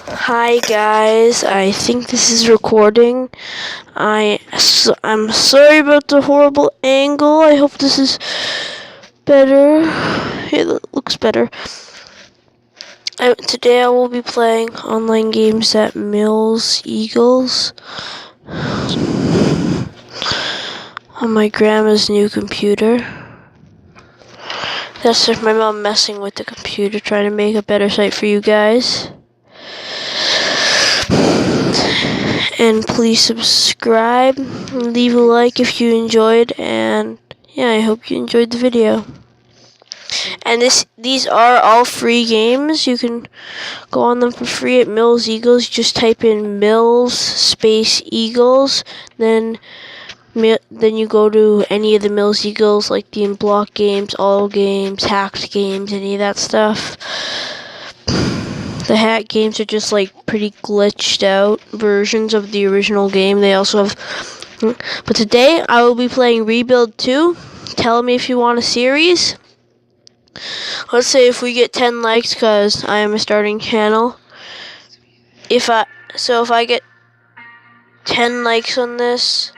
Hi guys, I think this is recording. I'm sorry about the horrible angle. I hope this is better. It looks better. Today I will be playing online games at Mills Eagles on my grandma's new computer. That's just my mom messing with the computer, trying to make a better site for you guys. And please subscribe, leave a like if you enjoyed, and yeah, I hope you enjoyed the video. And these are all free games. You can go on them for free at Mills Eagles. Just type in Mills space Eagles, then you go to any of the Mills Eagles, like the Block games, all games, hacked games, any of that stuff. The hack games are just like pretty glitched out versions of the original game. They also have, but today I will be playing Rebuild 2. Tell me if you want a series. Let's say if we get 10 likes, because I am a starting channel. If I get 10 likes on this,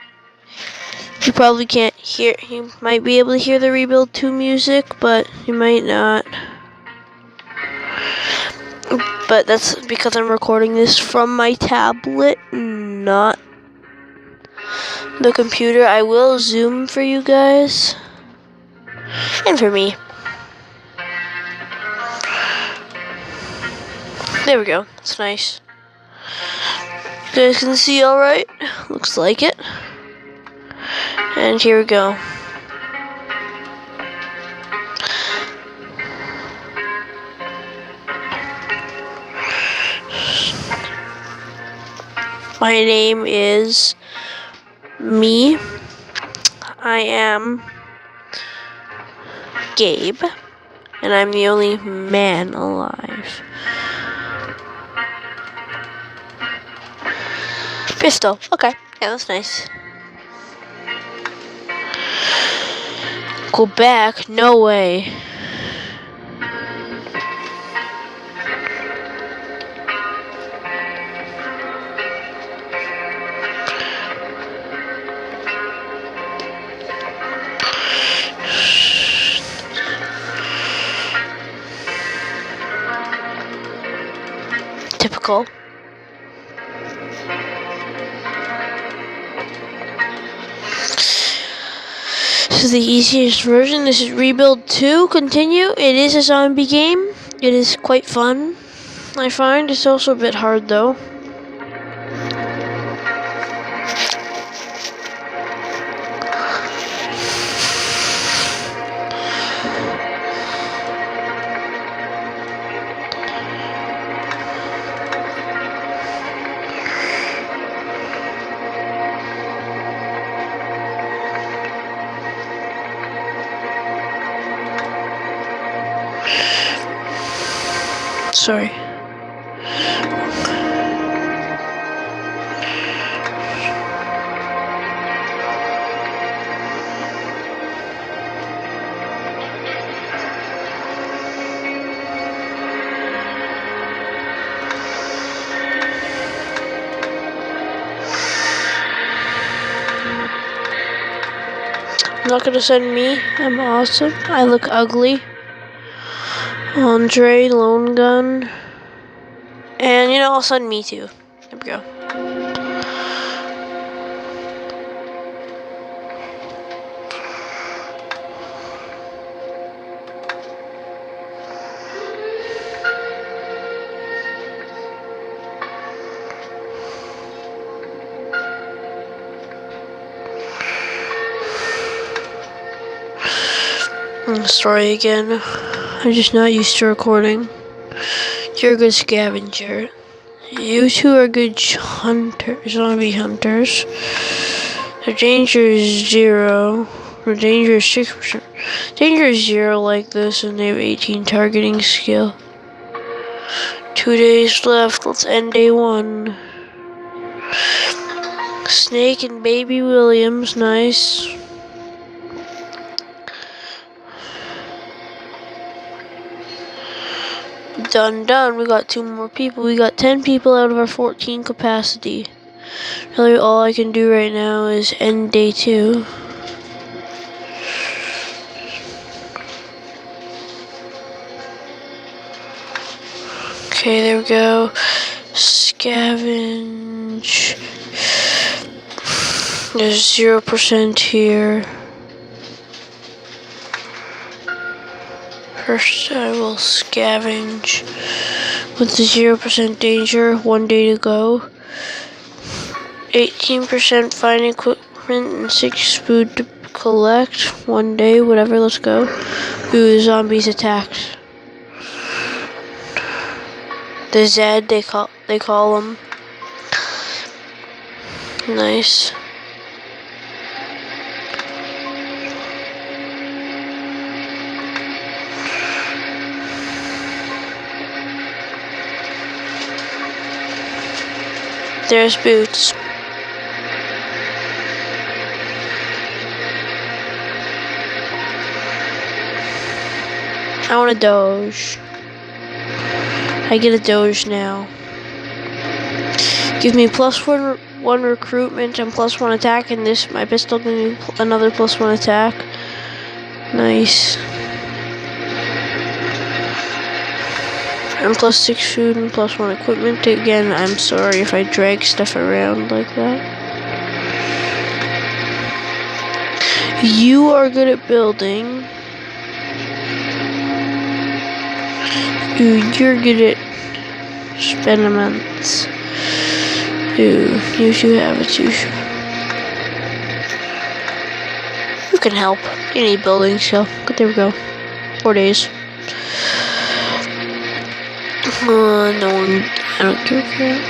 you probably can't hear. You might be able to hear the Rebuild 2 music, but you might not. But that's because I'm recording this from my tablet, not the computer. I will zoom for you guys. And for me. There we go. That's nice. You guys can see alright? Looks like it. And here we go. My name is me. I am Gabe, and I'm the only man alive. Pistol. Okay. Yeah, that's nice. Go back? No way. Typical. This is the easiest version. This is Rebuild 2. Continue. It is a zombie game. It is quite fun, I find. It's also a bit hard, though. Sorry. I'm not gonna send me. I'm awesome. I look ugly. Andre, Lone Gun. And, I'll send me too. There we go. Sorry again. I'm just not used to recording. You're a good scavenger. You two are good zombie hunters. The danger is 0. The danger is 6%. Danger is 0 like this, and they have 18 targeting skill. 2 days left. Let's end day 1. Snake and Baby Williams. Nice. Done. We got 2 more people. We got 10 people out of our 14 capacity. Really, all I can do right now is end day 2. Okay, there we go. Scavenge. There's 0% here. First, I will scavenge with the 0% danger. 1 day to go. 18% find equipment and 6 food to collect. 1 day, whatever. Let's go. Ooh, zombies attacked. The Zed, they call them. Nice. There's Boots. I want a Doge. I get a Doge now. Give me +1 recruitment and +1 attack, and this my pistol gives me another +1 attack. Nice. And +6 food and +1 equipment. Again, I'm sorry if I drag stuff around like that. You are good at building. Ooh, you're good at experiments. Ooh, you should have it too. You can help. You need building skill. But there we go. 4 days. No one. I don't care for that.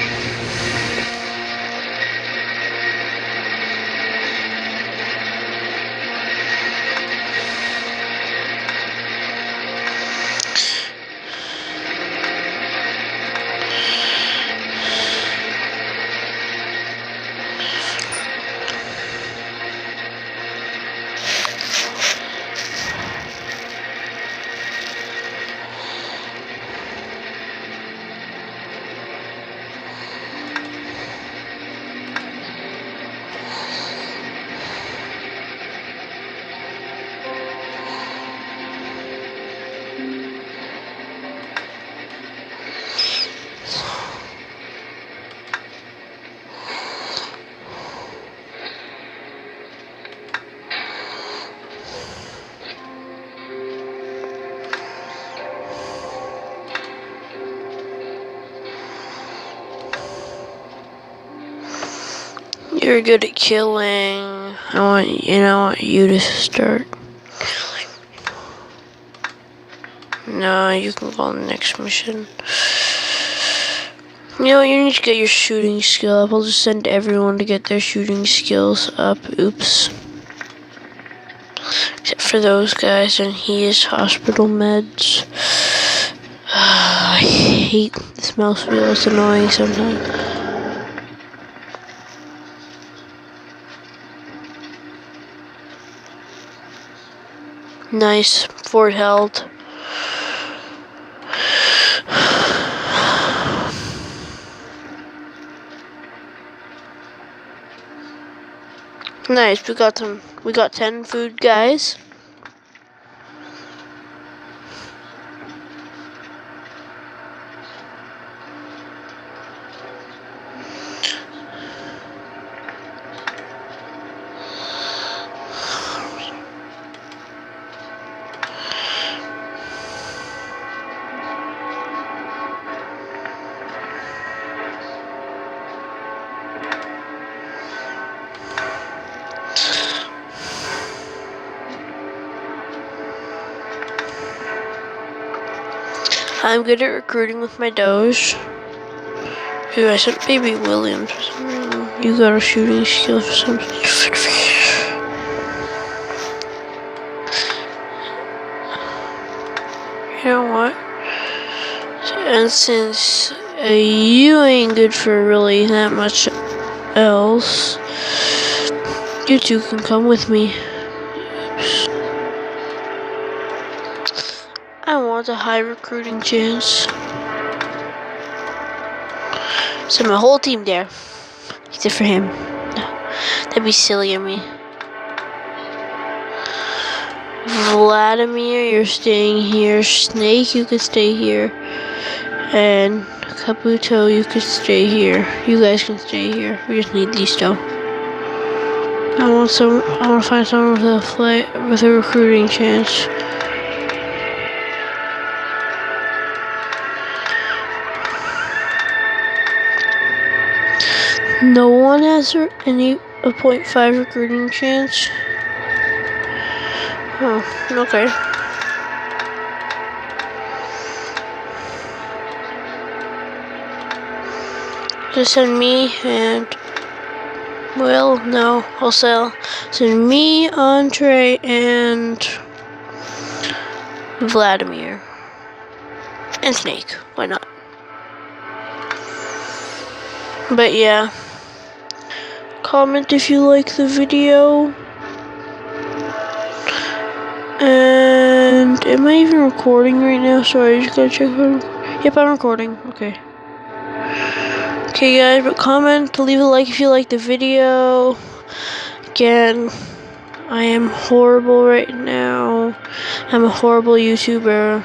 You're good at killing. I want you to start. No, you can go on the next mission. You need to get your shooting skill up. I'll just send everyone to get their shooting skills up. Oops. Except for those guys, and he is hospital meds. I hate this mouse wheel. It's annoying sometimes. Nice. Fort held. Nice. We got 10 food, guys. I'm good at recruiting with my Doge. Ooh, I sent Baby Williams for some reason. You got a shooting skill for some reason. You know what? And since you ain't good for really that much else, you two can come with me. I want a high recruiting chance. So my whole team there. Except for him. No, that'd be silly of me. Vladimir, you're staying here. Snake, you could stay here. And Kabuto, you could stay here. You guys can stay here. We just need these though. I want to find someone with a recruiting chance. No one has a 0.5 recruiting chance. Oh, okay. Just send me and, well, no, I'll send me, Andre, and Vladimir. And Snake, why not? But yeah, comment if you like the video. And am I even recording right now? Sorry, I just gotta check if I'm... Yep, I'm recording. Okay. Okay guys, but comment, leave a like if you like the video. Again, I am horrible right now. I'm a horrible YouTuber.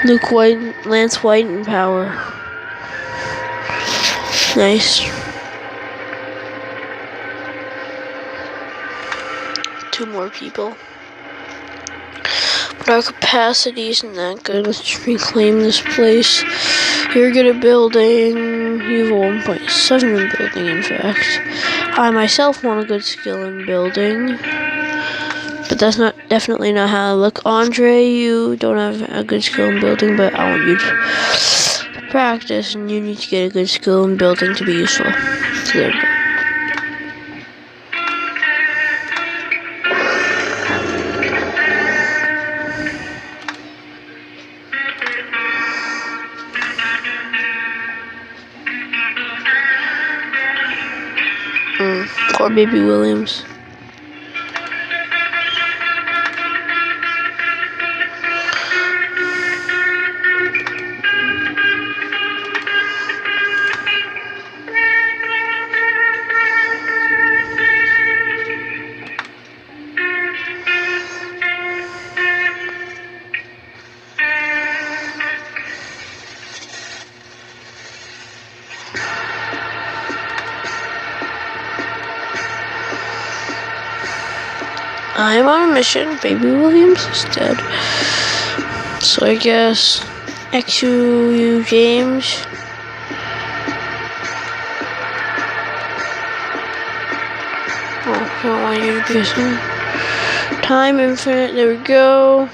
Luke White, Lance White in power. Nice. 2 more people. But our capacity isn't that good. Let's reclaim this place. You're good at building. You have 1.7 in building, in fact. I myself want a good skill in building. But that's definitely not how I look. Andre, you don't have a good skill in building, but I want you to practice, and you need to get a good skill in building to be useful. So there we go. Poor baby Williams. I'm on a mission. Baby Williams is dead. So I guess XU James. Oh, I don't want you to be a time infinite. There we go.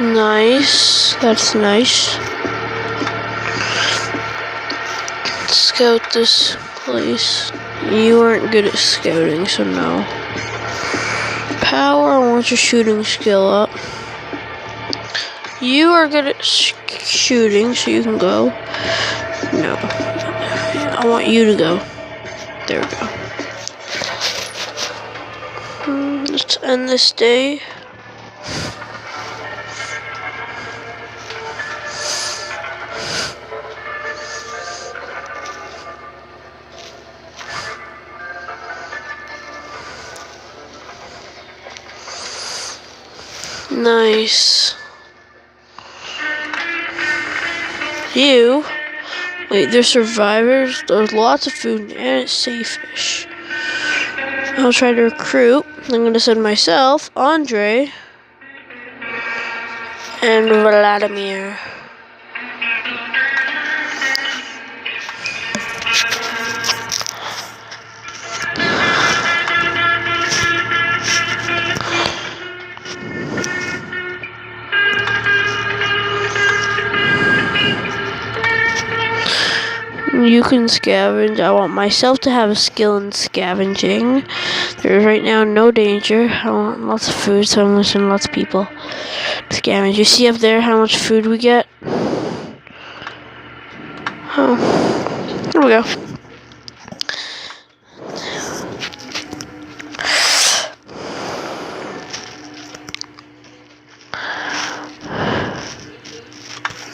Nice, that's nice. Let's scout this place. You aren't good at scouting, so no. Power, I want your shooting skill up. You are good at shooting, so you can go. No, I want you to go. There we go. Let's end this day. Nice. You. Wait, there's survivors. There's lots of food and it's safe-ish. I'll try to recruit. I'm gonna send myself, Andre, and Vladimir. you can scavenge. I want myself to have a skill in scavenging. There's right now no danger. I want lots of food, so I'm gonna send lots of people to scavenge. You see up there how much food we get? Oh, here we go.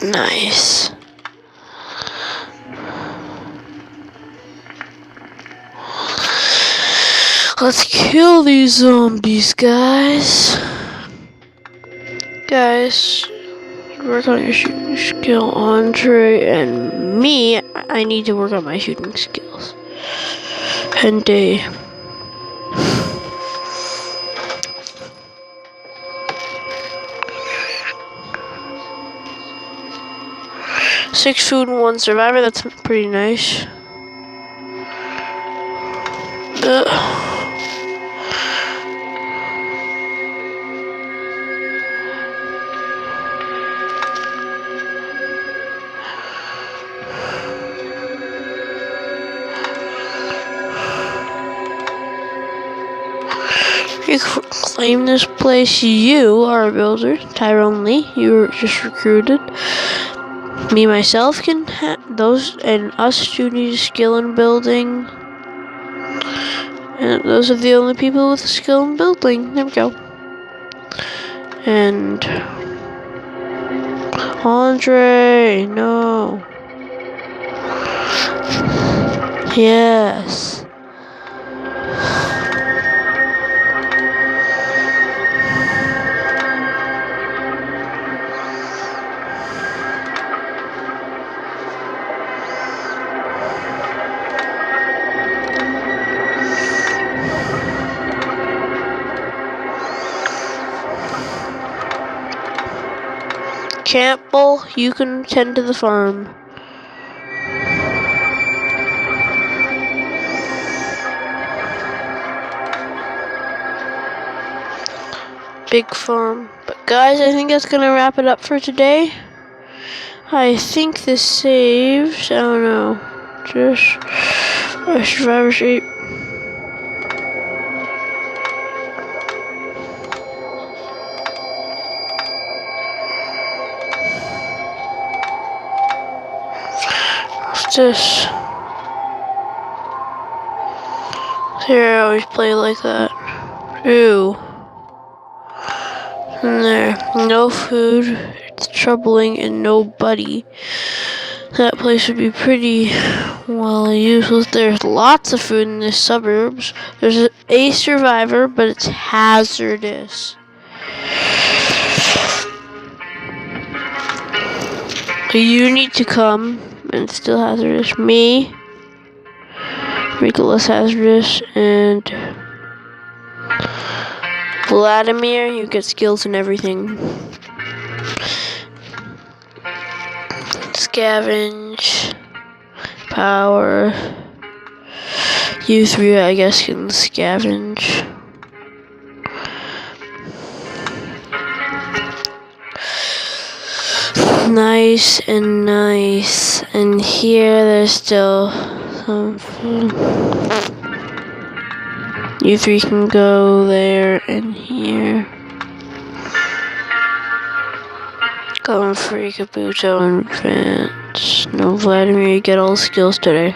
Nice. Let's kill these zombies, guys. Guys, work on your shooting skill. Andre and me, I need to work on my shooting skills. And day. Six food and 1 survivor, that's pretty nice. You claim this place. You are a builder. Tyrone Lee, you were just recruited. Me, myself, can those, and us two need skill in building. And those are the only people with skill in building. There we go. And Andre, no. Yes. Campbell, you can tend to the farm. Big farm. But guys, I think that's gonna wrap it up for today. I think this saves, I don't know, just a survivor sheet. This. Here, I always play like that. Ooh. And there. No food. It's troubling and nobody. That place would be pretty well useless. There's lots of food in the suburbs. There's a survivor, but it's hazardous. You need to come. And it's still hazardous. Me, make it less hazardous, and Vladimir, you get skills and everything. Scavenge, power. You three, I guess, can scavenge. Nice and nice. And here there's still some food. You three can go there and here. Going free Kabuto and Vance. No, Vladimir, you get all the skills today.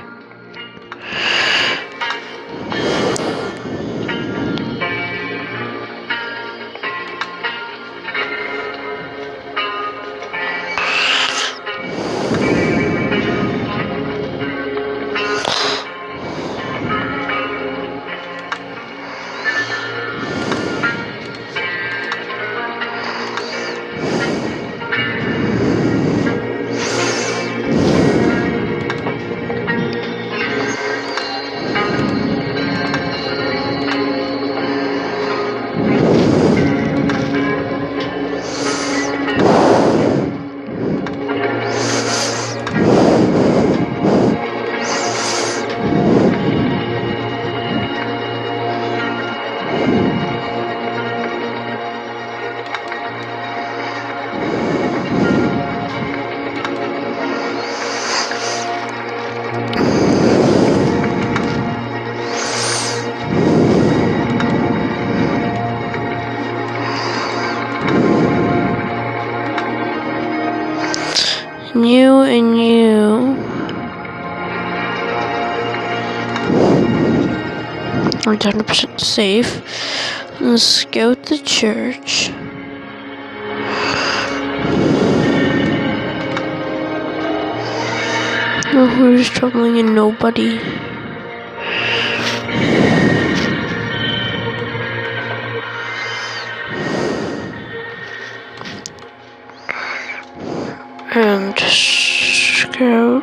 100% safe. Let's go to the church. Oh, who's troubling and nobody? And just go.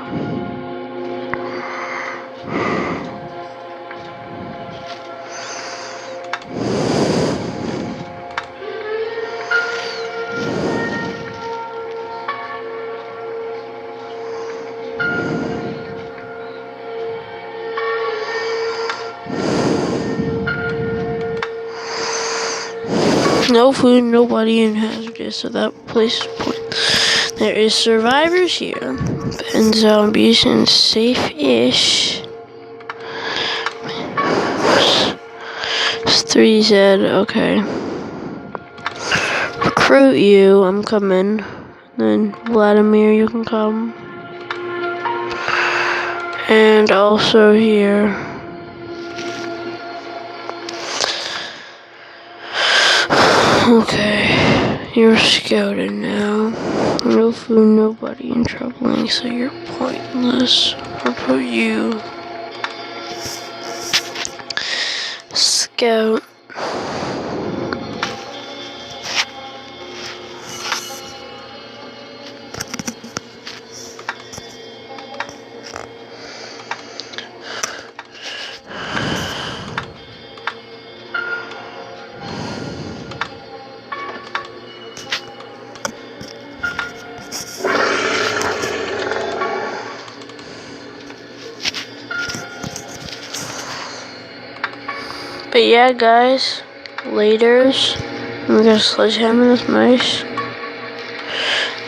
No food, nobody in hazardous, so that place is pointless. There is survivors here, and zombies, and safe-ish. It's 3 Z, okay. Recruit you, I'm coming. Then Vladimir, you can come. And also here. Okay, you're scouted now. No food, nobody in troubling, so you're pointless. I'll put you scout. But yeah, guys, laters. We got a sledgehammer, that's nice.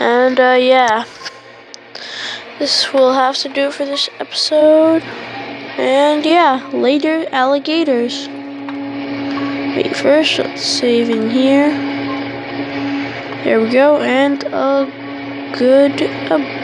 And yeah, this will have to do it for this episode. And yeah, later, alligators. Wait, first, let's save in here. There we go, and goodbye.